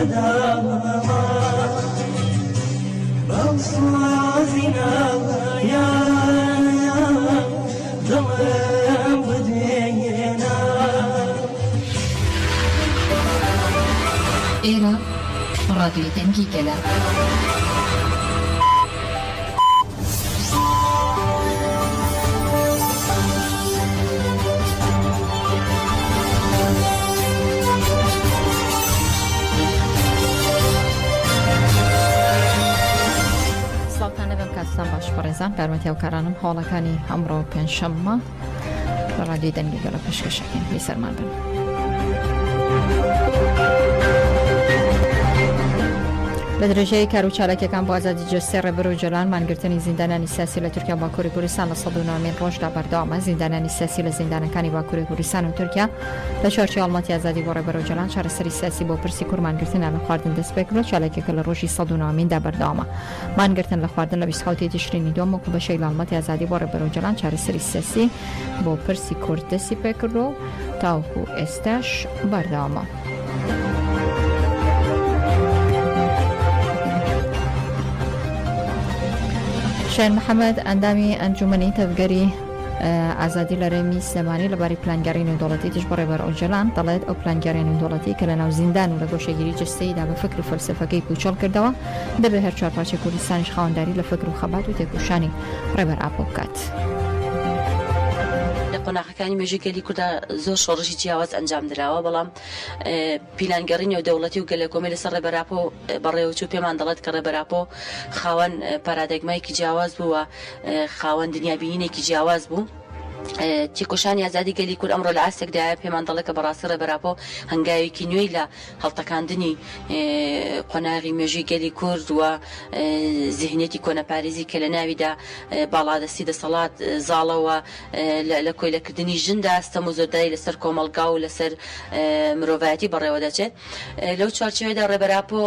بەداوە بەو سۆزی ناوایە دڵم بدێنە. ئێرە ڕادیۆ دەنگی گەلە. کاتتان باش بەڕێزان پارمەتی هاوکارانم هەوڵەکانی ئەمڕۆ پێنجشەممە لە ڕادیۆ دەنگی گەلە پێشکەشەکەین بیسەرمان بن. لە درێژەیە کار و چالاکیەکان بۆ ئازادی جەستەی ڕێبەر و جەلان مانگرتنی زیندانانی سیاسی لە تورکیا باکووری کوردستان لە ١٩ ڕۆژدا بەردەوامە. زیندانانی سیاسی لە زیندانەکانی باکووری کوردستان و تورکیا لە چوارچێ هەڵمەتی ئازادی بۆ ڕێبەر و جەلان چارەسەری سیاسی بۆ پرسی کورمانگرتنیان لە خواردن دەست پێ کردووە. چالاکیەکە لە ڕۆژی ١٩دا بەردەوامە. مانگرتن لە خواردن لە 27 تشرینی دووەم وەکو بەشەی لە هەڵمەتی ئازادی بۆ ڕێبەر و جەلان چارەسەری سیاسی بۆ پرسی کورد دەستی پێ کردووە و تاوەکو ئێستاش بەردەوامە. شاهین محەممەد ئەندامی ئەنجومەنی تەفگەری ئازادی لە رێمی سلێمانی لەباری پلانگەری نێودەوڵەتی تش بۆ ڕێبەر ئەو جەلان دەڵێت ئەو پلانگەری نێودەوڵەتی کە لە ناو زیندان و لە گۆشەگیری جەستەییدا بە فکر و فەلسەفەکەی پوچەڵ کردەوە دەبێت هەر چوارپارچەی کوردستانیش خاوەنداری لە فکر و خەبات و تێکۆشانی ڕێبەر ئاپۆ بکات. قۆناغەکانی مێژووی گەلی کووردا زۆر شۆڕژی جیاواز ئەنجام درراوە، بەڵام پیلانگەڕی نێودەوڵەتی و گەلە کۆمەڵی لەسەر ڕێبەراپۆ بەڕێوەچوو پێمان دەڵێت کە ڕێبەراپۆ خاوەن پارادەگمایەکی جیاواز بووە، خاوەن دنیابینینێکی جیاواز بوو. تێکۆشانی ئازادی گەلی کورد ئەمڕۆ لە ئاستێکدایە پێمان دەڵێت کە بەڕاستی ڕێبەراپۆ هەنگاوێکی نوێی لە هەڵتەکاندنی قۆناغی مێژووی گەلی کورد و ذهنێتی کۆنەپارێزی کە لە ناویدا باڵادەستی دەسەڵات زاڵەوە لە کۆیلەکردنی ژندا ستەم و زۆرداری لەسەر کۆمەڵگا و لەسەر مرۆڤایەتی بەڕێوە دەچێت. لەو چوارچێوەیەدا ڕێبەراپۆ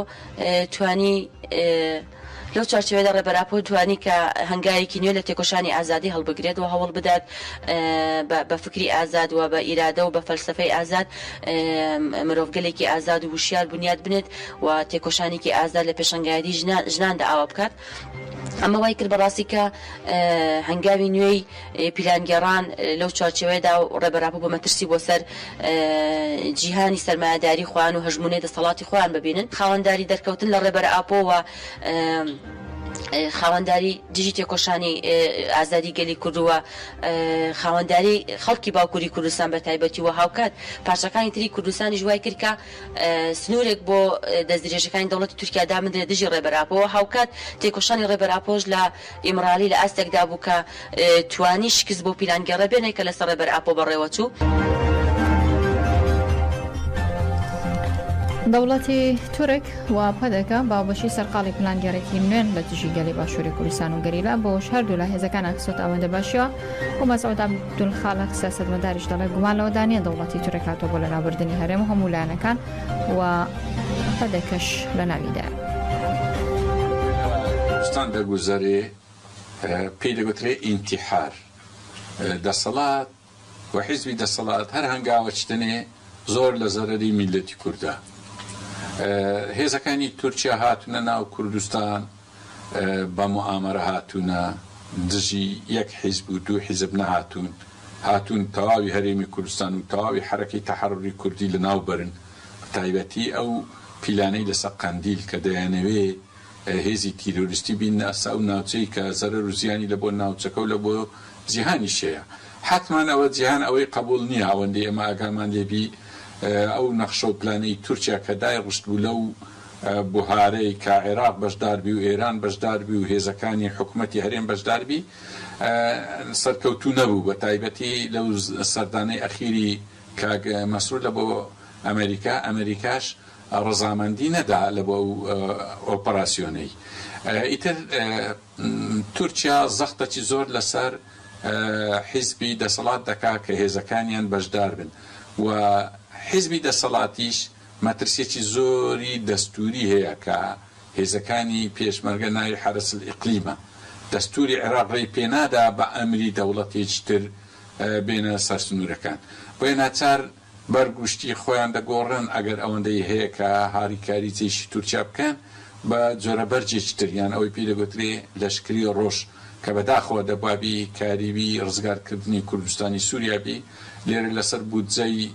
لەو چارچێوەیەدا ڕێبەراپۆ توانی کە هەنگاوێکی نوێ لە تێکۆشانی ئازادی هەڵبگرێت و هەوڵ بدات بە فکری ئازاد و بە ئیرادە و بە فەلسەفەی ئازاد مرۆڤگەلێکی ئازاد و وشیار بنیاد بنێت و تێکۆشانێکی ئازاد لە پێشەنگایەتی ژناندا ئاوا بکات. ئەمە وای کرد بەڕاستی کە هەنگاوی نوێی پیلانگەڕان لەو چارچێوەیەدا و ڕێبەراپۆ بۆ مەترسی بۆ سەر جیهانی سەرمایەداری خۆیان و هەژمونەی دەسەڵاتی خۆیان ببینن. خاوەنداری دەرکەوتن لە ڕێبەر ئاپۆ و خاوەنداری دژی تێکۆشانی ئازادی گەلی کوردووە خاوەنداری خەڵکی باکووری کوردستان بە تایبەتی و هاوکات پارچەکانی تری کوردستانی ژوای کرد کە سنوورێک بۆ دەستدرێژەکانی دەوڵەتی تورکیا دامەدرێت دژی ڕێبەراپۆوە. هاوکات تێکۆشانی ڕێبەراپۆش لە ئیمرالی لە ئاستێکدا بوو کە توانی شکست بۆ پیلانگەڕە بێنێ کە لەسەر ڕێبەر ئاپۆ بەڕێوەچوو. دەوڵەتی تورک وا پەدەکە باوبەشی سەرقاڵی پلانگەرێکی نوێن لە دژی گەلی باشووری کوردستان و گەریلا بۆش هەردوو لە هێزەکان ئەکسۆت ئەوەندە باشیوە و مەسعود عەبدولخالق سیاسەتمەداریش دەڵێت گومان لەوەدانە دەوڵەتی تورک هاتۆ بۆ لەناوبردنی هەرێم و هەموو لایەنەکان و پەدەکەش لە ناویدایە. کوردستان دەگوزارێ پێی دەگوترێ ئینتیحار دەسەڵات و حیزبی دەسەڵات هەر هەنگاوە چتنێ زۆر لە زەرەری میلەتی کوردە. هێزەکانی تورکیا هاتوونە ناو کوردستان بە موامەرە هاتوونە دژی یەک حیزب و دوو حیزب نەهاتوون، هاتوون تەواوی هەرێمی کوردستان و تەواوی حرەکەی تەحەڕوری کوردی لە ناو بەرن، تایبەتی ئەو پیلانەی لەسەر قەندیل کە دەیانەوێ هێزی تیرۆریستی بین ئەسا و ناوچەی کە زەرەر و زیانی لە بۆ ناوچەکە و لە بۆ جیهانی شەیە. حتمان ئەوە جیهان ئەوەی قبول نییە ئەوەندەی ئێمە ئاگامان لێبی ئەو نەخشە و پلانەی تورکیا کە دای ڕشت بوو لەو بوهارەی کە عێراق بەشداربی و ئێران بەشداربی و هێزەکانی حکوومەتی هەرێم بەشداربی سەرکەوتوو نەبوو، بە تایبەتی لەو سەردانەی ئەخیری کاگ مەسعود لە بۆ ئەمریکاش ڕەزامەندی نەدا لە بۆ ئۆپەراسیۆنەی. ئیتر تورکیا زەختەی زۆر لەسەر حیزبی دەسەڵات دەکا کە هێزەکانیان بەشدار بن و حیزبی دەسەڵاتیش مەترسێکی زۆری دەستوری هەیە کە هێزەکانی پێشمەرگە ناوی حرەسل ئیقلیمە. دەستوری عێراق ڕێی پێنادا بە ئەمری دەوڵەتێکی تر بێنە سەر سنوورەکان. بۆیە ناچار بەرگشتی خۆیان دەگۆڕن ئەگەر ئەوەندەی هەیە کە هاریکاری جێیشی تورکیا بکەن بە جۆرە بەرجێکی تریان ئەوەی پێ دەگوترێ لەشکری ڕۆژ کە بەداخەوە دەبابی کاریوی ڕزگارکردنی کوردستانی سووریابی لێرە لەسەر بودجەی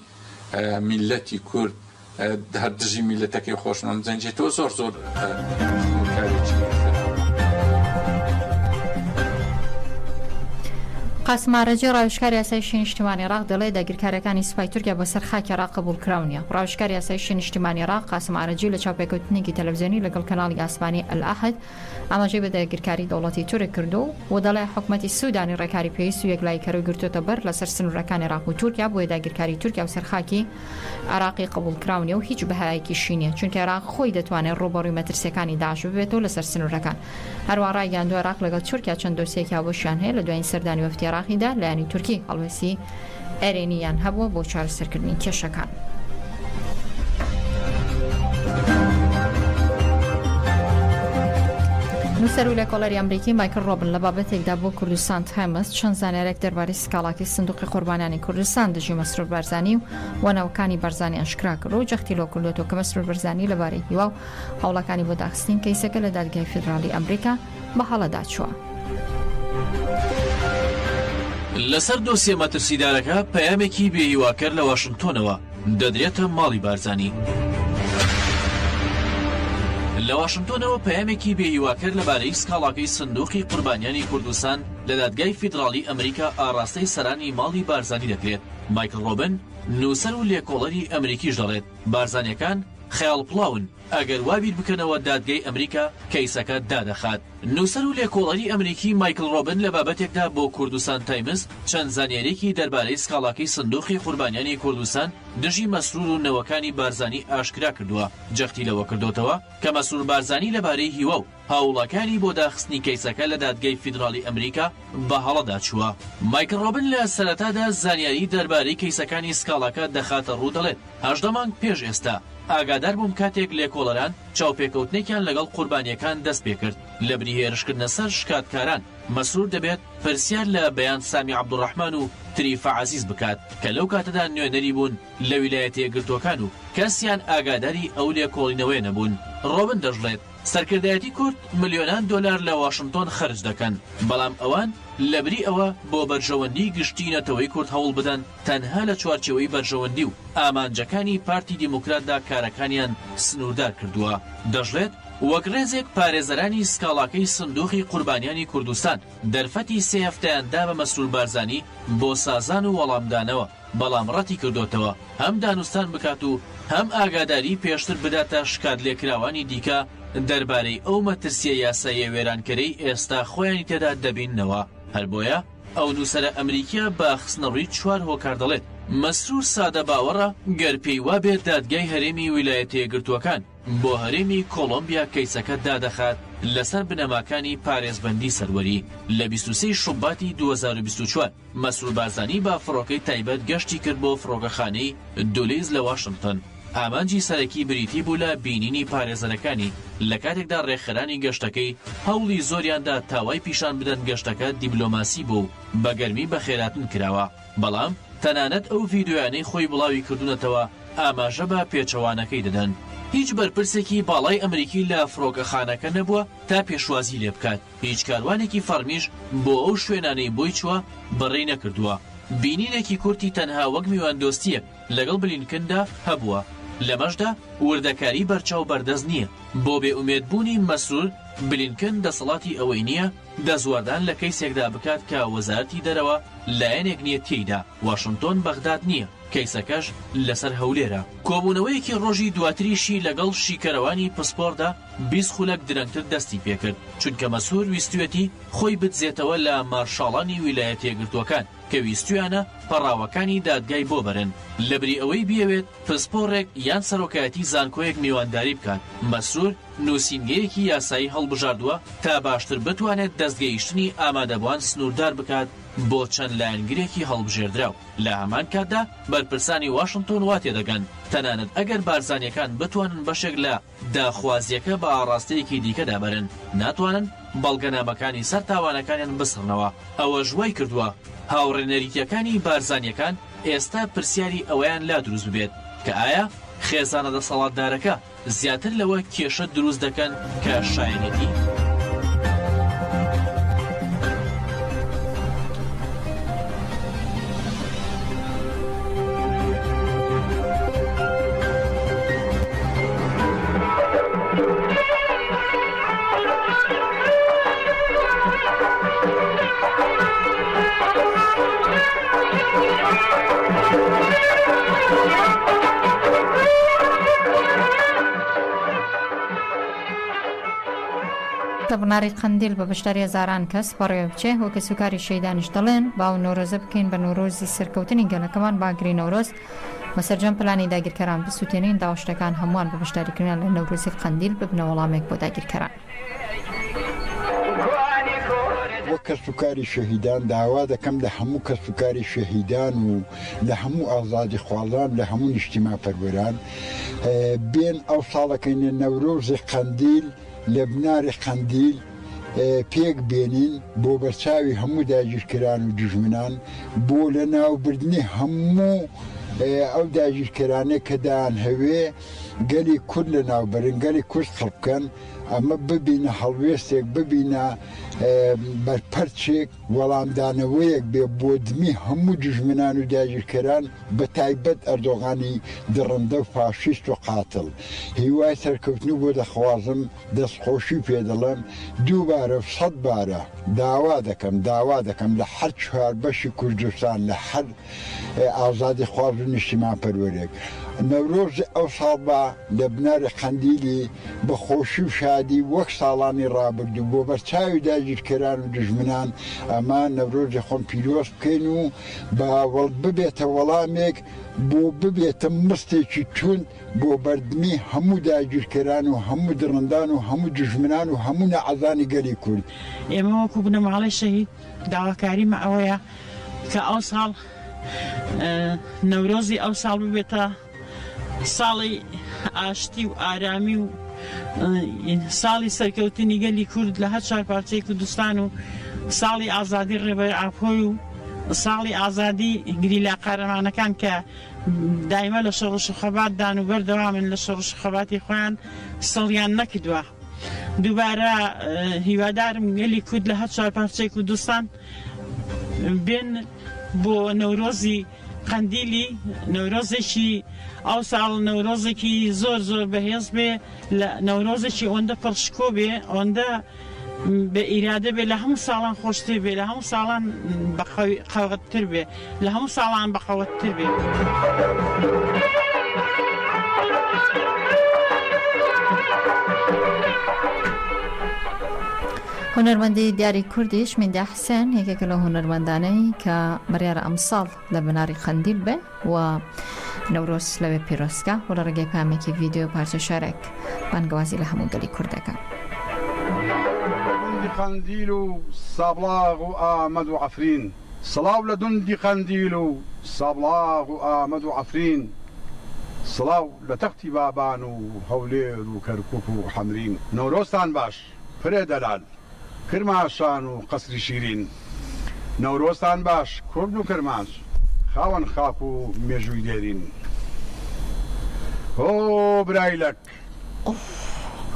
میلەتی کورد هەر دژی میلەتەکەی خۆشنەوە جەنجێتەوە زۆر کارێکی قاسم ئارەجی ڕاوشکاری یاسای شوێنی نیشتیمانی عێراق دەڵێت داگیرکاریەکانی سوپای تورکیا بەسەر خاکی عێراق قبول کراونیە. ڕاوشکاری یاسای شوێنی نیشتیمانی عێراق قاسم ئارەجی لە چاوپێکەوتنێکی تەلەڤیزیۆنی لەگەڵ کەناڵی ئاسمانی ئەلئەحد ئاماژەی بە داگیرکاری دەوڵەتی تورک کردو و دەڵێ حکوومەتی سوودانی ڕێکاری پێویست و یەکلایکەرەوەی گرتوۆتە بەر لەسەر سنوورەکانی عێراق و تورکیا بۆیە داگیرکاری تورکیا و سەرخاکی عێراقی قبول کراونیە و هیچ بەهایەکی شینیە چونکە عێراق خۆی دەتوانێت ڕوبەڕووی مەترسیەکانی داعش ببێتەوە لەسەر سنوورەکان. هەروەها ڕایگەاندووە عێراق لەگەڵ تورکیا چەند دۆسیەکی هاوبەشیان هەیە لە دوایین سەردانی وەفدی عێراقیدا لایەنی تورکی هەڵوێسی ئەرێنیان هەبووە بۆ چارەسەرکردنی کێشەکان. نووسەر و لێکۆڵەری ئەمریکی مایکل ڕۆبن لە بابەتێکدا بۆ کوردستان تایمز چەند زانیارێک دەربارەی سکاڵاکی سندوقی قوربانیانی کوردستان دژی مەسرور بارزانی و وەناوەکانی بارزانی ئاشکرا کرد و جەختی لۆ کردوێتەوە کە مەسرور بارزانی لەبارەی هیوا و هەوڵەکانی بۆ داخستین کەیسەکە لە دادگای فیدرالی ئەمریکا بە هەڵەدا چووە. لەسەر دۆسیە مەترسیدارەکە پەیامێکی بێهیواکەر لە واشنگتۆنەوە دەدرێتە ماڵی بارزانی. لە واشنگتۆنەوە پەیامێکی بێهیواکەر لەبارەی سکاڵاکەی سندوقی قوربانیانی کوردستان لە دادگای فیدرالی ئەمریکا ئاراستەی سەرانی ماڵی بارزانی دەکرێت. مایکل ڕۆبن نووسەر و لێکۆڵەری ئەمریکیش دەڵێت بارزانیەکان خەیاڵ پڵاون ئەگەر وابیر بکەنەوە دادگای ئەمریکا کەیسەکە دادەخات. نووسەر و لێکۆڵەری ئەمریکی مایکل ڕۆبن لە بابەتێکدا بۆ کوردستان تایمز چەند زانیاریەکی دەربارەی سکاڵاکەی سندوقی قوربانیانی کوردستان دژی مەسرور و نەوەکانی بارزانی ئاشکرا کردووە. جەختی لەوە کردوتەوە کە مەسرور بارزانی لەبارەی هیوا و هاوڵەکانی بۆ داخستنی کەیسەکە لە دادگای فیدرالی ئەمریکا بە هەڵەدا چووە. مایکل ڕۆبن لە سەرەتادا زانیاری دەربارەی کەیسەکانی سکاڵاکە دەخاتە ڕوو دەڵێت 18 مانگ پێش ئێستا ئاگادار بووم کاتێک لێکۆڵەران چاوپێکەوتنێکیان لەگەڵ قوربانیەکان دەست پێ کرد لە بریهێرشکردنە سەر شکاتکاران مەسرور دەبێت پرسیار لە بەیان سامی عەبدوڕەحمان و تریفە عەزیز بکات کە لەو کاتەدا نوێنەری بوون لە ویلایەتە یەکگرتووەکان و کەسیان ئاگاداری ئەو لێکۆڵینەوەی نەبوون. ڕۆبن دەژڵێت سەرکردایەتی کورد ملیۆنان دۆلار لە واشنگتۆن خەرج دەکەن بەڵام ئەوان لەبری ئەوە بۆ بەرژەوەندی گشتی نەتەوەی کورد هەوڵ بدەن تەنها لە چوارچێوەی بەرژەوەندی و ئامانجەکانی پارتی دیموکراتدا کارەکانیان سنووردار کردووە. دەژڵێت وەک ڕێزێک پارێزەرانی سکاڵاکەی سندوقی قوربانیانی کوردستان دەرفەتی سێ هەفتەیاندا بە مەسرور بارزانی بۆ سازان و وەڵامدانەوە بەڵام ڕەتی کردوتەوە هەم دانوستان بکات و هەم ئاگاداری پێشتر بداتە شکات لێکراوانی دیکە دەربارەی ئەو مەترسیە یاساییە وێرانکەرەی ئێستا خۆیانی تێدا دەبینەوە. هەر بۆیە ئەو نووسەرە ئەمریکیە بە خستنەڕووی چوار هۆکار دەڵێت مەسرور سادە باوەڕە گەر پێی وابێت دادگای هەرێمی ویلایەتە یەکگرتووەکان بۆ هەرێمی کۆڵۆمبیا کەیسەکە دادەخات لەسەر بنەماکانی پارێزبەندی سەروەری. لە 23 شوباتی 2024 مەسرور بارزانی با فڕۆکەی تایبەت گەشتی کرد بۆ فڕۆکەخانەی دولیز لە واشنگتن. ئامانجی سەرەکی بریتی بوو لە بینینی پارێزەرەکانی لە کاتێکدا ڕێکخەرانی گەشتەکەی هەوڵی زۆریاندا تاوای پیشان بدەن گەشتەکە دیبلۆماسی بوو بە گەرمی بەخێراتن کراوە بەڵام تەنانەت ئەو ڤیدیۆیانەی خۆی بڵاوی کردوونەتەوە ئاماژە بە پێچەوانەکەی دەدەن. هیچ بەرپرسێکی باڵای ئەمریکی لە فڕۆکەخانەکە نەبووە تا پێشوازی لێ بکات. هیچ کاروانێکی فەرمیش بۆ ئەو شوێنانەی بۆی چووە بەڕێی نەکردووە. بینینێکی کورتی تەنها وەک میواندۆستیەک لەگەڵ بلینکندا هەبووە. لەمەشدا وردەکاری بەرچاو بەردەست نییە. بۆ بێئومێدبوونی مەسرور بلینکن دەسەڵاتی ئەوەی نییە دەزواردان لە کەیسێکدا بکات کە وەزارەتی دەرەوە لایەنێک نییە تێیدا. واشنگتۆن بەغداد نییە. کەیسەکەش لەسەر هەولێرە. کۆبوونەوەیەکی ڕۆژی دواتریشی لەگەڵ شیکەرەوانی پسپۆردا 20 خولەک درەنگتر دەستی پێکرد چونکە مەسرور ویستوێتی خۆی بتزێتەوە لە مارشاڵانی ویلایەتە یەکگرتووەکان کە ویستویانە پەڕاوەکانی دادگای بۆ بەرن لەبری ئەوەی بیەوێت پسپۆڕێک یان سەرۆکایەتی زانکۆیەک میوانداری بکات. مەسرور نووسینگەیەکی یاسایی هەڵبژاردووە تا باشتر بتوانێت دەستگەیشتنی ئامادەبووان سنووردار بکات بۆ چەند لایەنگرێکی هەڵبژێردراو. لە هەمان کاتدا بەرپرسانی واشنگتۆن وا تێدەگەن تەنانەت ئەگەر بارزانیەکان بتوانن بەشێک لە داخوازیەکە بە ئاڕاستەیەکی دیکەدا بەرن ناتوانن بەڵگەنامەکانی سەر تاوانەکانیان بسڕنەوە. ئەوە ژوای کردووە هاوڕێنەریتیەکانی بارزانیەکان ئێستا پرسیاری ئەوەیان لا دروست ببێت کە ئایا خێزانە دەسەڵاتدارەکە زیاتر لەوە کێشە دروست دەکەن کە شایەنێتی؟ بناری قندیل بە بەشداری هەزاران کەس بەڕێوە بچێ وەکە سوکاری شەیدانیش دەڵێن باو نۆرۆزە بکەین بە نۆرۆزی سەرکەوتنی گەلەکەمان باگری نەورۆز بەسەرجەم پلانی داگیرکەران بسووتێنین داواشتەکان هەمووان بە بەشداریکردن لە نەورۆزی قندیل ببنە وەڵامێک بۆ داگیرکەران. وەک کەسوکاری شەهیدان داوا دەکەم لە هەموو کەسوکاری شەهیدان و لە هەموو ئازادی خوازان لە هەموو نیشتیما پەروەران بێن ئەو ساڵەکەینە نەورۆزی قندیل لە بناری قندیل پێک بێنین بۆ بەرچاوی هەموو داگیرکەران و دژمنان بۆ لە ناوبردنی هەموو ئەو داگیرکەرانەی کە دایان هەوێ گەلی کورد لە ناوبەرن گەلی کورد خڵبکەن ئەمە ببینە هەڵوێستێک ببینە بەرپەرچێک وەڵامدانەوەیەک بێ بۆ دمی هەموو دژمنان و داگیرکەران بە تایبەت ئەردۆغانی دڕندە و فاشیست و قاتڵ هیوای سەرکەوتنی بۆ دەخوازم دەستخۆشی پێ دەڵێم دووبارە 100 بارە داوا دەکەم لە هەر چوار بەشی کوردستان لە هەر ئازادی خواز و نیشتیمان پەروەرێک نەورۆز ئەو ساڵ بە لە بناری قندیلی بە خۆشی و شادی وەک ساڵانی ڕابردوو بۆ بەرچاوی داگیرکەران و دژمنان ئەمە نەورۆزی خۆم پیرۆز بکەین و باوەڵ ببێتە وەڵامێک بۆ ببێتە مستێکی تون بۆ بەردمی هەموو داگیرکەران و هەموو درڕندان و هەموو دژمنان و هەموو نەعەزانی گەلی کورد. ئێمە وەکو بنەماڵی شەهید داواکاریمە ئەوەیە کە ئەو ساڵ نەورۆزی ئەو ساڵ ببێتە ساڵی ئاشتی و ئارامی و ساڵی سەرکەوتنی گەلی کورد لە هەر چوار پارچەی کوردستان و ساڵی ئازادی ڕێبەر ئاپۆی و ساڵی ئازادی گریلا قارەمانەکان کە دایمە لە شەڕش و خەباتدان و بەردەوامن لە شەڕش و خەباتی خۆیان سەڵیان نەکردووە. دووبارە هیوادارم گەلی کورد لە هەر چوار پارچەی کوردستان بێن بۆ نەورۆزی قندیلی نەورۆزێکی ئەو ساڵ نەورۆزێکی زۆر بەهێز بێ لە نەورۆزێکی ئەوەندە پڕشکۆ بێ ئەوەندە بە ئیرادە بێ لە هەموو ساڵان خۆشتر بێ لە هەموو ساڵان بەقەوەتتر بێ لە هەموو ساڵان بەقەوەتتر بێ. هونەرمەندی دیاری کوردیش میندە حسێن یەکێکە لە هونەرمەندانەی کە بڕیارە ئەمساڵ لە بناری قندیل بێ و نەورۆز لەوێ پیرۆستکە و لە ڕێگەی پامێکی ڤیدیۆ پارچە شارێک بانگوازی لە هەموو گەلی کوردەکە. دوندی قندیل و سابلاغ و ئامەد و عەفرین سڵاو لە دوندی قندیل و سابلاغ و ئامەد و عەفرین سڵاو لە تەختی بابان و هەولێر و کەرکووک و حەمرین نەورۆزتان باش فرێ دەلال کرماشان و قەسری شیرین نەورۆزتان باش کورد و کرماش خاوەن خاک و مێژووی دێرین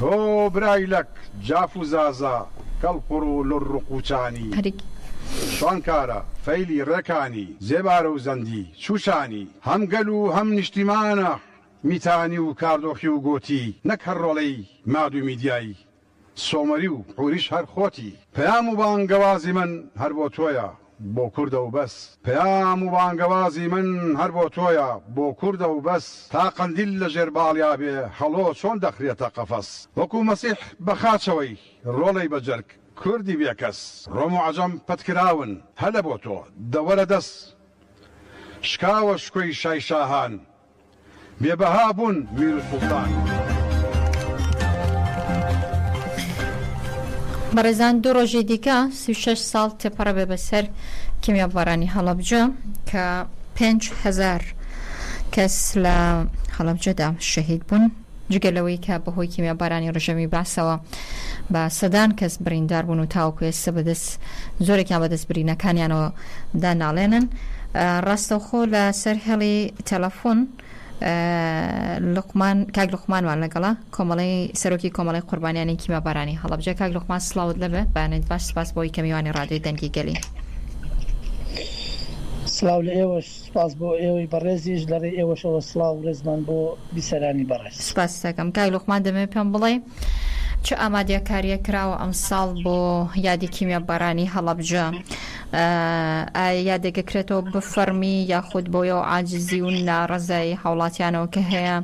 هۆ برایلەک جاف و زازا کەڵقوڕ و لڕ و قوچانی شوانکارە فەیلی ڕێکانی زێبارە و زەندی چوشانی هەم گەل و هەم نیشتیمانە میتانی و کاردۆخی و گۆتی نەک هەر ڕۆڵەی ماد و میدیایی سۆمەری و قوریش هەر خۆتی پەیام و بانگەوازی من هەر بۆ تۆیە بۆ کوردە و بەس پەیام و بانگەوازی من هەر بۆ تۆیە بۆ کوردە و بەس تا قندیل لە ژێر باڵیا بێ هەڵۆ چۆن دەخرێتە قەفەس وەکو مەسیح بەخاچەوەی ڕۆڵەی بەجەرگ کوردی بێکەس ڕۆم و عەجەم پەتکراون هەلە بۆ تۆ دەوەرە دەست شکاوە شکۆی شای شاهان بێبەها بوون میر و سوڵتان. بەڕێزان دوو ڕۆژی دیکە 36 ساڵ تێپەڕە بێ بەسەر کیمیابارانی هەڵەبجە کە 5,000 کەس لە هەڵەبجەدا شەهید بوون جگەلەوەی کە بەهۆی کیمیابارانی ڕژەمی باسەوە بە سەدان کەس بریندار بوون و تاوەکو ئێستا بەدەست زۆرێکیان بەدەست برینەکانیانەوە داناڵێنن ڕاستەوخۆ لە سەر هێڵی تەلەفۆن لوقمان کاک لوقمانوان لەگەڵا کۆمەڵی سەرۆکی کۆمەڵی قوربانیانی کیمەبارانی هەڵەبجە. کاک لوقمان سڵاوت لەبێ بانێت باش سپاس بۆی کەمیوانی ڕادیۆی دەنگی گەلی. سلااو لە ئێوەش سپاس بۆ ئێوەی بەڕێزیش لەڕێ ئێوەشەوە سلااو ڕێزمان بۆ بیسەرانی بەڕێز. سپاس دەکەم. کاک لوقمان دەمێ پێم بڵێ چه ئامادەکاریە کراوە ئەم ساڵ بۆ یادی کیمەبارانی هەڵەبجە؟ یادێکەکرێتەوە بفەرمی یاخود بۆیەوە عاجزی و ناڕەزایی هاوڵاتیانەوە کە هەیە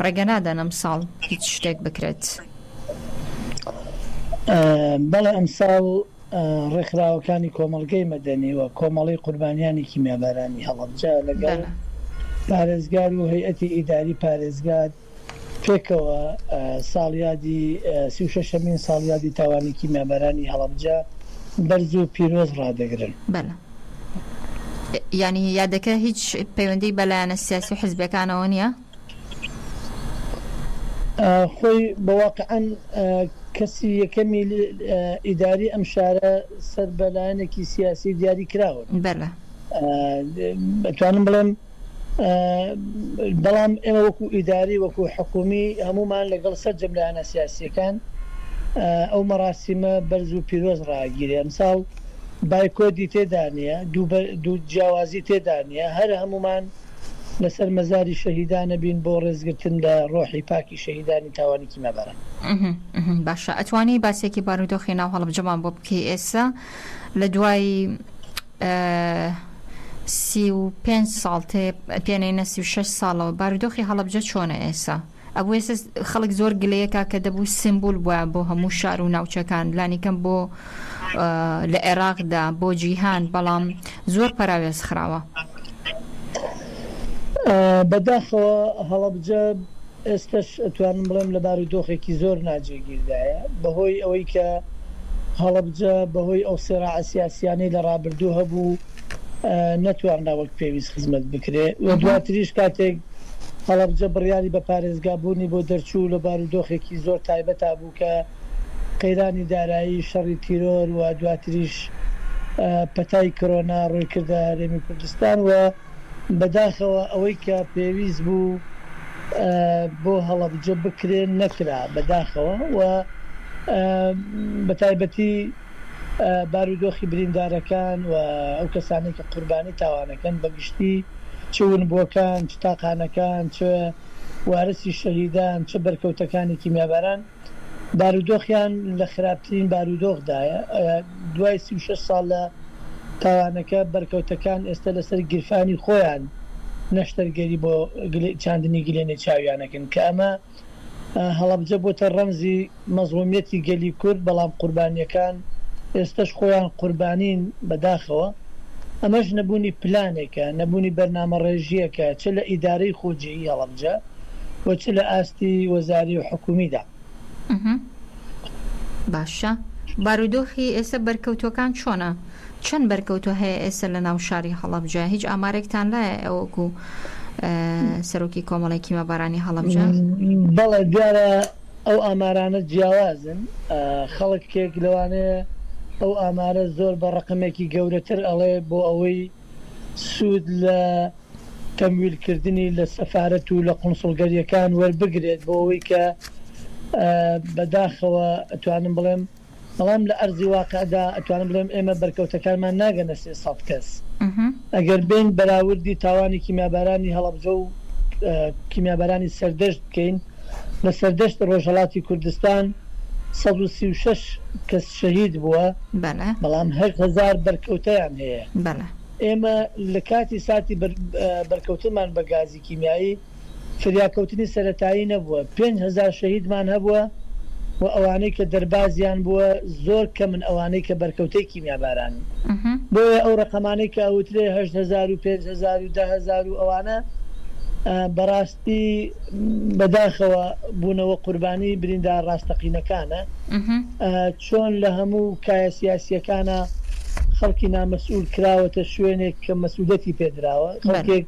ڕێگە نادەن ئەم ساڵ هیچ شتێک بکرێت؟ بەڵێ ئەم ساڵ ڕێکخراوەکانی کۆمەڵگەی مەدەنی و کۆمەڵی قوربانیانی کیمەبارانی هەڵەبجە لەگەڵ پارێزگار و هەیئەتی ئیداری پارێزگار پێکەوە ساڵیادی 36مین ساڵیادی تاوانی کیمەبارانی هەڵەبجە بەرز و پیرۆز ڕادەگرن. بەڵێ ینی یادەکە هیچ پەیوەندی بەلایەنە سیاسی و حیزبەکانەوە نییە؟ خۆی بەواقعەن کەسی یەکەمی ئیداری ئەم شارە سەر بەلایەنێکی سیاسی دیاری کراوە. بەڵێ بەتوانم بڵێم بەڵام ئێمە وەکو ئیداری وەکو حکومی هەمومان لەگەڵ سەر جەملایەنە سیاسیەکان ئەو مەراسیمە بەرز و پیرۆز ڕاگیرێ. ئەمساڵ بایکۆدی تێدا نیە، دوو جیاوازی تێدا نیە، هەر هەمومان لەسەر مەزاری شەهیدانە بین بۆ ڕێزگرتن لە ڕۆحی پاکی شەهیدانی تاوانی کیمەباران. باشە ئەتوانی باسێکی بارودۆخی ناو هەڵەبجەمان بۆ بکەی ئێستا لە دوای 35 ساڵ پێنەینە 36 ساڵەوە بارودۆخی هەڵەبجە چۆنە ئێستا؟ ئەبوو ئێستا خەڵک زۆر گلەیەکە کە دەبوو سیمبول بووە بۆ هەموو شار و ناوچەکان لانیکەم بۆ لە عێراقدا بۆ جیهان، بەڵام زۆر پەراوێز خراوە. بەداخەوە هەڵەبجە ئێستش ئەتوانم بڵێم لە بارودۆخێکی زۆر ناجێگیردایە بەهۆی ئەوەی کە هەڵەبجە بەهۆی ئەو سێراعە سیاسیانەی لە ڕابردوو هەبوو نەتوانراوەک پێویست خزمەت بکرێ و دواتریش کاتێک هەڵەبجە بڕیاری بە پارێزگابوونی بۆ دەرچوو لە بارودۆخێکی زۆر تایبەتا بوو کە قەیرانی دارایی شەڕی تیرۆر و دواتریش پەتای کۆرۆنا ڕووی کردە هەرێمی کوردستان و بەداخەوە ئەوەی کە پێویست بوو بۆ هەڵەبجە بکرێن نەکرا بەداخەوە و بە تایبەتی بارودۆخی بریندارەکان و ئەو کەسانی کە قوربانی تاوانەکەن بەگشتی چون بۆکان چ تاقانەکان چ وارسی شەهیدان چه بەرکەوتەکانی کیمەباران بارودۆخیان لە خراپترین بارودۆخدایە. دوای 36 ساڵ لە تاوانەکە بەرکەوتەکان ئێستا لەسەر گیرفانی خۆیان نەشتەرگەری بۆ چاندنی گلێنێ چاویانەکەن کە ئەمە هەڵەبجە بۆتە ڕەمزی مەزڵومیەتی گەلی کورد، بەڵام قوربانیەکان ئێستش خۆیان قوربانین بەداخەوە. ئەمەش نەبوونی پلانێکە، نەبوونی بەرنامە ڕێژیەکە چ لە ئیدارەی خۆجێی هەڵەبجە و چ لە ئاستی وەزاری و حکومیدا. باشە بارودۆخی ئێستا بەرکەوتوەکان چۆنە؟ چەند بەرکەوتۆ هەیە ئێستا لە ناو شاری هەڵەبجە؟ هیچ ئامارێکتان لایە ئەوەکو سەرۆکی کۆمەڵی کیمەبارانی هەڵەبجە؟ بەڵێ دیارە ئەو ئامارانە جیاوازن، خەڵکێک لەوانەیە ئەو ئامارە زۆر بە ڕقمێکی گەورەتر ئەڵێ بۆ ئەوەی سوود لە تەمویلکردنی لە سەفارەت و لە قونسڵگەریەکان وەربگرێت بۆ ئەوەی کە بەداخەوە ئەتوانم بڵێم بەڵام لە ئەرزی واقعدا ئەتوانم بڵێم ئێمە بەرکەوتەکانمان ناگەنە 300 کەس. ئەگەر بین بەراوردی تاوانی کیمەبارانی هەڵەبجە و کیمەبارانی سەردەشت بکەین لە سەردەشت ڕۆژهەڵاتی کوردستان 136 کەس شەهید بووە، بەڵام 8,000 بەرکەوتەیان هەیە. ئێمە لە کاتی ساتی بەرکەوتمان بە گازی کیمیایی فریاکەوتنی سەرەتایی نەبووە، 5,000 شەهیدمان هەبووە و ئەوانەی کە دەربازیان بووە زۆر کە من ئەوانەی کە بەرکەوتەی کیمیاباران بۆیە ئەو ڕقەمانەی کە ئەوترێ 8,000 و 5,000 و 10,000 و ئەوانە بەڕاستی بەداخەوە بوونەوە قوربانی بریندار ڕاستەقینەکانە. چۆن لە هەموو کایە سیاسیەکانە خەڵکی نامەسئول کراوەتە شوێنێک کە مەسئولەتی پێدراوە، خەڵکێک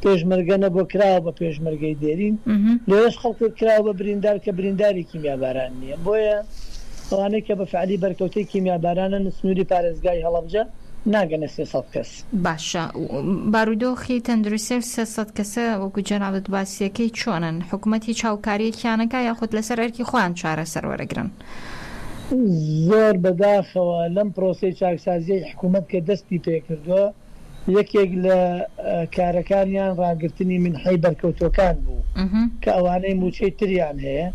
پێشمەرگە نەبووە کراوە بە پێشمەرگەی دێرین، لێرەش خەڵکێک کراوە بە بریندار کە برینداری کیمیاباران نییە. بۆیە ئەوانەی کە بە فعلی بەرکەوتەی کیمیابارانە سنووری پارێزگای هەڵەبجە ناگەنە 300 کەس. باشە بارودۆخی تەندروستی 300 کەسە وەکو جەنابەت باسیەکەی چۆنن حکوومەتی چاوکاریەکیانەکە یاخود لەسەر ئەرکی خۆیان چارەسەر وەرەگرن. زۆر بەداخەوە لەم پرۆسی چاکسازیی حکوومەت کە دەستی پێکردووە یەکێک لە کارەکانیان ڕاگررتنی منحەی بەرکەوتۆکان بوو کە ئەوانەی موچەی تریان هەیە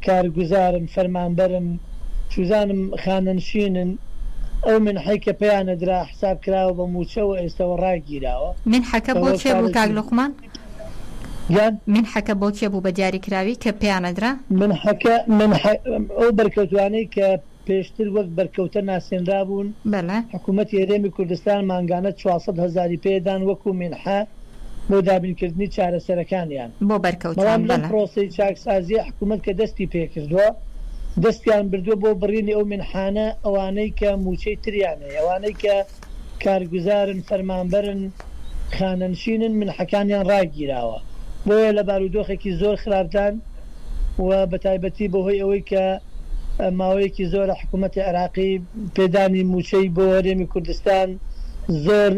کارگوزارن فەرمانبەرن چوزانم خانەنشینن ئەو منحەی کە پێیانەدرا حساب کراوە بە موچەوە ئێستاوە ڕاگیراوە. من حەکە بۆ چێ بوو کاک لوقمان؟ من حەکە بۆ چێ بوو بە دیاریکراوی کە پێیانەدرا؟ من حەکە ئەو بەرکەوتوانەی کە پێشتر وەک بەرکەوتە ناسێنرا بوون حکوومەتی هەرێمی کوردستان مانگانە 400,000 پێدان وەکو منحە بۆ دابینکردنی چارەسەرەکانیان بۆ بەرکەوتان لەم پرۆسی چاکسازی حکوومەت کە دەستی پێکردووە دەستیان بردووە بۆ بڕینی ئەو منحانە ئەوانەی کە موچەی تریانە ئەوانەی کە کارگوزارن فەرمانبەرن خانەنشینن منحەکانیان ڕاگیراوە بۆیە لە بارودۆخێکی زۆر خراپدان و بە تایبەتی بەهۆی ئەوەی کە ماوەیەکی زۆرە حکوومەتی عێراقی پێدانی موچەی بۆ هەرێمی کوردستان زۆر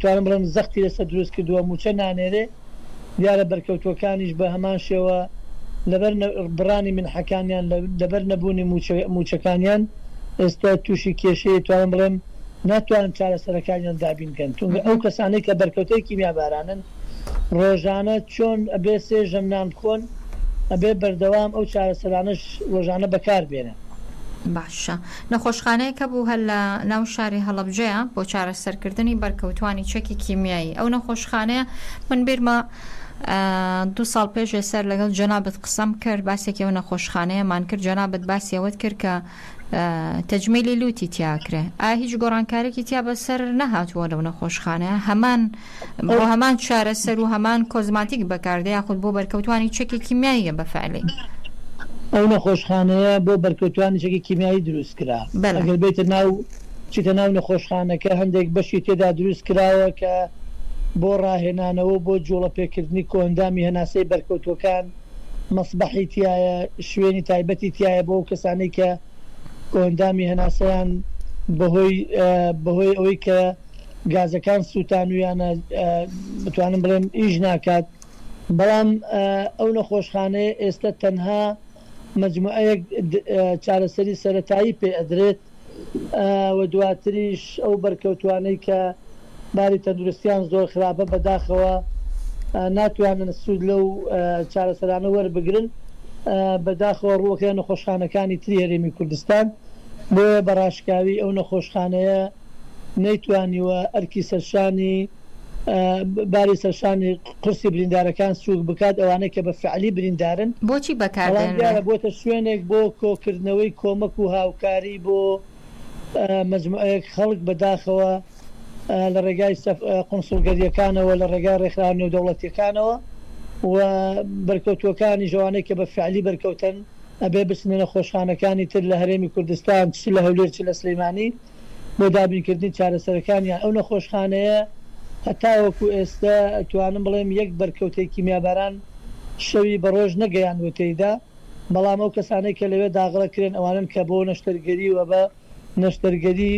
توانم بڵێم زەختی لەسەر دروست کردووە موچە نانێرێ دیارە بەرکەوتوەکانیش بە هەمان شێوە لەبەر بڕانی منحەکانیان لەبەر نەبوونی موچەکانیان ئێستا تووشی کێشەیە توانم بڵێم ناتوانن چارەسەرەکانیان دابینکەن ئەو کەسانەی کە بەرکەوتەی کیمیابارانن ڕۆژانە چۆن ئەبێ سێ ژەمنان بخۆن ئەبێ بەردەوام ئەو چارەسەرانش ڕۆژانە بەکار بێنن. باشە نەخۆشخانەیەکە بوو هەر لە ناو شاری هەڵەبجەیە بۆ چارەسەرکردنی بەرکەوتوانی چەکی کیمیایی ئەو نەخۆشخانەیە من بیرمە 2 ساڵ پێش سەر لەگەڵ جەنابەت قسەم کرد باسێکی ئەو نەخۆشخانەیەمان کرد جەنابەت باسی ئەوەت کرد کە تەجمیلی لوتی تیاکرێ ئایا هیچ گۆڕانکارێکی تیا بەسەر نەهاتووە لەو نەخۆشخانەیە هەمان بۆ هەمان چارەسەر و هەمان کۆزماتیک بەکاردە یاخود بۆ بەرکەوتوانی چەکی کیمیاییە بەفعلی ئەو نەخۆشخانەیە بۆ بەرکەوتوانی چەکی کیمیایی دروست کرا ئەگەر بێتە ناو چیتە ناو نەخۆشخانەکە هەندێک بەشی تێدا دروست کراوە کە بۆ ڕاهێنانەوە بۆ جوڵە پێکردنی کۆندامی هەناسەی بەرکەوتوەکان مەسبەحی تایە شوێنی تایبەتی تایە بۆ کەسانی کە کۆندامی هەناسەیان بەهۆی ئەوەی کە گازەکان سووتانویانە بتوانم بڵێم ئیش ناکات بەڵام ئەو نەخۆشخانەیە ئێستا تەنها مەجموعەیەک چارەسەری سەرەتایی پێ ئەدرێت و دواتریش ئەو بەرکەوتوانەی کە باری تەندروستیان زۆر خراپە بەداخەوە ناتوانن سوود لەو چارەسەرانە وەربگرن بەداخەوە ڕووەکە نەخۆشخانەکانی تری هەرێمی کوردستان بۆیە بەڕاشکاوی ئەو نەخۆشخانەیە نەیتوانیوە ئەرکی سەرشانی باری سەرشانی قرسی بریندارەکان سوک بکات ئەوانەی کە بە فعلی بریندارن بۆچی بەکاردێنرا بۆتە شوێنێک بۆ کۆکردنەوەی کۆمەک و هاوکاری بۆ مەجموعەیەک خەڵک بەداخەوە لە ڕێگای قونسڵگەریەکانەوە لە ڕێگای ڕێکخراوە نێودەوڵەتیەکانەوە و بەرکەوتوەکانی ژەوانەی کە بە فعلی بەرکەوتن ئەبێ بچنە نەخۆشخانەکانی تر لە هەرێمی کوردستان چ لە هەولێر چ لە سلەیمانی بۆ دابینکردنی چارەسەرەکانیان ئەو نەخۆشخانەیە هەتاوەکو ئێستا توانم بڵێم یەک بەرکەوتەی کیمیاباران شەوی بە ڕۆژ نەگەیانوتەیدا بەڵام ئەو کەسانەی کە لەوێ داغڵە کرێن ئەوانن کە بۆ نەشتەرگەری و بە نەشتەرگەری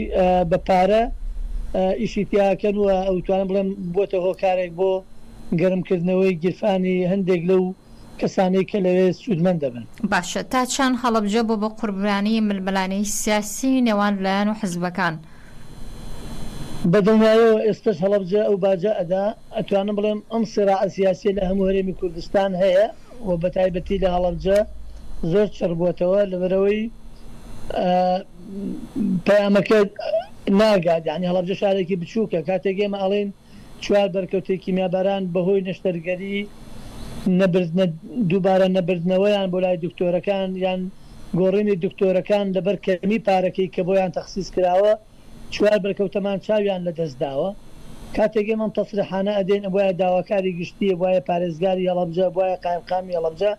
بە پارە ئیشی تیاکەن و ئەو توانم بڵێم بۆتە هۆکارێک بۆ گەرمکردنەوەی گیرفانی هەندێک لەو کەسانەی کە لەوێ سوودمەند دەبن. باشە تا چەند هەڵەبجە بۆ بە قوربانی ململانەی سیاسی نێوان لایەن و حزبەکان بەدڵنیایەوە ئێستش هەڵەبجە ئەو باجە ئەدا ئەتوانم بڵێم ئەم سێراع سیاسی لە هەموو هەرێمی کوردستان هەیە و بە تایبەتی لە هەڵەبجە زۆر چڕبووتەوە لەبەرەوەی پەیامەکە ناگات یعنی هەڵەبجە شارێکی بچووکە کاتێک ئێمە ئەڵێن 4 بەرکەوتەی کیمیاباران بەهۆی نەشتەرگەری دووبارە نەبردنەوەیان بۆ لای دکتۆرەکان یان گۆڕینی دکتۆرەکان لەبەر کەمی پارەکەی کە بۆیان تەخسیس کراوە 4 بەرکەوتەمان چاویان لەدەستداوە کاتێک ئێمە تەسریحانە ئەدێن وایە داواکاری گشتیە وایە پارێزگاری هەڵەبجە وایە قایمقامی هەڵەبجە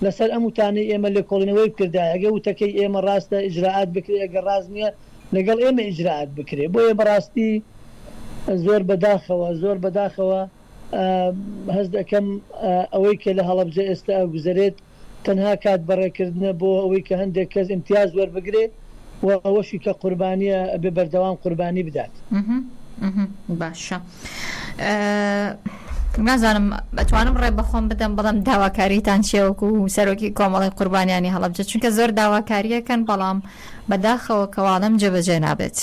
لەسەر ئەم وتانی ئێمە لێ کۆڵینەوەی کردای ئەگە وتەکەی ئێمە ڕاستە ئیجراعات بکرێ ئەگەر ڕاست نییە لەگەڵ ئێمە ئیجراعات بکرێ بۆیە بەڕاستی زۆر بەداخەوە هەز دەکەم ئەوەی کە لە هەڵەبجە ئێستا گوزارێت تەنها کات بەڕێکردنە بۆ ئەوەی کە هەندێک کەس امتیاز وەربگرێ و ئەوەشی کە قوربانیە بێ بەردەوام قوربانی بدات. باشە. نازانم ئەتوانم ڕێ بەخۆم بدەم بەڵام داواکاریتان چێوەکو و سەرۆکی کۆمەڵی قوربانیانی هەڵەبجە چونکە زۆر داواکاریەکەن بەڵام بەداخەوە کەواڵم جێبەجێ نابێت.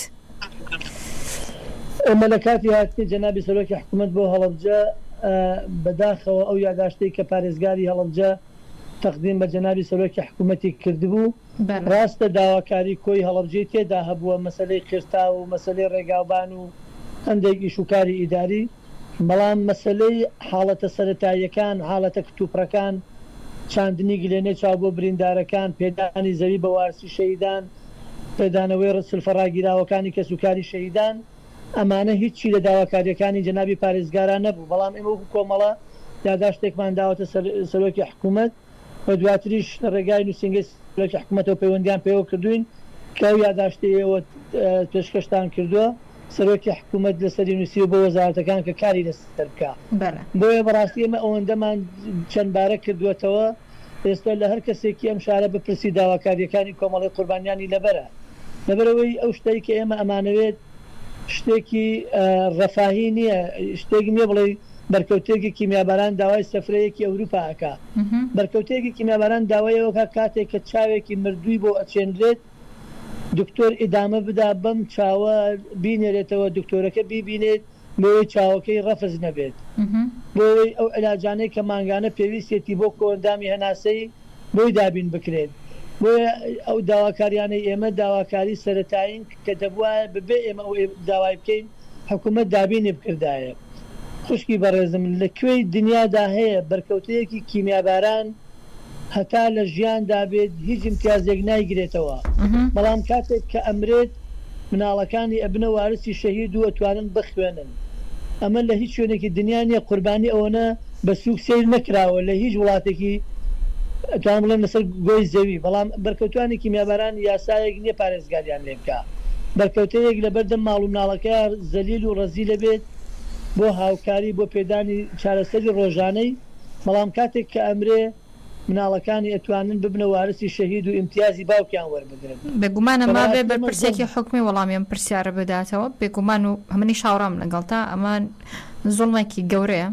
ئەمە لە کاتی هاتنی جەنابی سەرۆکی حکوومەت بۆ هەڵەبجە بەداخەوە ئەو یاداشتەی کە پارێزگاری هەڵەبجە تەقدیم بە جەنابی سەرۆکی حکوومەتی کردبوو ڕاستە داواکاری کۆی هەڵەبجەی تێدا هەبووە مەسەلەی قرتا و مەسەلەی ڕێگاوبان و هەندێک ئیشوکاری ئیداری بەڵام مەسلەی حاڵەتە سەرەتاییەکان حاڵەتە کتوپڕەکان چاندنی گلێنێ چاو بۆ بریندارەکان پێدانی زەوی بە وارسی شەیدان پێدانەوەی ڕسلفە ڕاگیراوەکانی کە سوکاری شەیدان ئەمانە هیچی لە داواکاریەکانی جەنابی پارێزگاران نەبوو بەڵام ئێمە وەکو کۆمەڵە یاداشتێکمان داوەتە سەرۆکی حکوومەت و دواتریش ڕێگای نووسنگی سەرۆکی حکوومەتەوە پەیوەندیان پێوە کردوین کە ئەو یاداشتەیەوە پێشکەشتان کردووە سەرۆکی حکوومەت لەسەری نووسی بۆ وەزارەتەکان کە کاری لەسەر بکە بۆیە بەڕاستی ئێمە ئەوەندەمان چەندبارە کردووەتەوە ئێستا لە هەر کەسێکی ئەم شارە بپرسی داواکاریەکانی کۆمەڵی قوربانیانی لەبەرەوەی ئەو شتەی کە ئێمە ئەمانەوێت شتێکی ڕەفاهی نییە شتێکی نییە بڵێ بەرکەوتێکی کیمیاباران داوای سەفرەیەکی ئەوروپاکە بەرکەوتێکی کیمیاباران داوایەوەکە کاتێک کە چاوێکی مردووی بۆ ئەچێنرێت دکتۆر ئیدامە بدا بەم چاوە بینێرێتەوە دکتۆرەکە بیبینێت بۆی چاوەکەی ڕەفز نەبێت بۆی ئەو علاجانەی کە مانگانە پێویستێتی بۆ کۆندامی هەناسەی بۆی دابین بکرێت بۆیە ئەو داواکاریانەی ئێمە داواکاری سەرەتایین کە دەبووە ببێ ئێمە ئەو داوای بکەین حکوومەت دابینی بکردایە خوشکی بەڕێزم لەکوێی دنیادا هەیە بەرکەوتەیەکی کیمیاباران هەتا لە ژیاندا بێت هیچ امتیازێک نایگرێتەوە بەڵام کاتێک کە ئەمرێت مناڵەکانی ئەبنە وارسی شەهید و ئەتوانن بخوێنن ئەمە لە هیچ شوێنێکی دنیا نیە قوربانی ئەوەنە بە سوک سیر نەکراوە لە هیچ وڵاتێکی ئەتوان بڵێن لەسەر گۆی زەوی بەڵام بەرکەوتوانی کیمیاباران یاسایەک نییە پارێزگاریان لێ بکە بەرکەوتەیەک لە بەردەم ماڵ و مناڵەکە زەلیل و ڕەزی لەبێت بۆ هاوکاری بۆ پێدانی چارەسەری ڕۆژانەی بەڵام کاتێک کە ئەمرێ مناڵەکانی ئەتوانن ببنە وارسی شەهید و امتیازی باوکیان وەربگرن بێگومانە ما بێ بەرپرسێکی حکمی وەڵامیان پرسیارە بداتەوە بێگومان و هەمنی شاوڕام لەگەڵتا ئەمان زوڵمێکی گەورەیە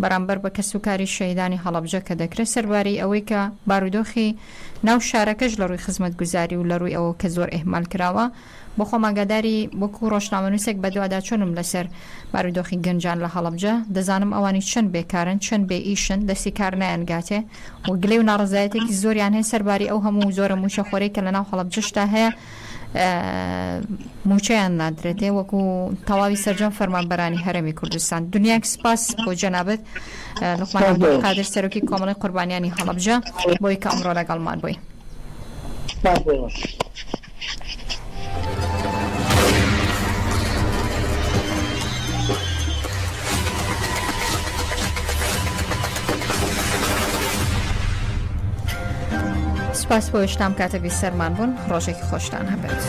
بەرامبەر بە کەسوکاری شەیدانی هەڵەبجە کە دەکرێت سەرباری ئەوەی کە بارودۆخی ناو شارەکەش لە ڕووی خزمەت گوزاری و لە ڕووی ئەوە کە زۆر ئێهمال کراوە بۆ خۆماگاداری وەکو ڕۆژنامەنووسێک بەدووادا چۆنم لەسەر بارودۆخی گەنجان لە هەڵەبجە دەزانم ئەوانی چەند بێکارن چەند بێ ئیشن دەستی کار نایەنگاتێ و گلێ و ناڕزایەتێکی زۆریان هەیە سەرباری ئەو هەموو زۆرە موچە خۆرەی کە لە ناو هەڵەبجەشتا هەیە موچەیان نادرێتێ وەکو تەواوی سەرجەم فەرمانبەرانی هەرێمی کوردستان دنیاک سپاس بۆ جەنابەت لوقمان عەبدولقادر سەرۆکی کۆمەڵی قوربانیانی هەڵەبجە بۆی کە ئەمڕۆ لەگەڵمان بووی. سپاس بۆ شتام کاتێکی سەرمان بوون ڕۆژێکی خۆشتان هەبێت.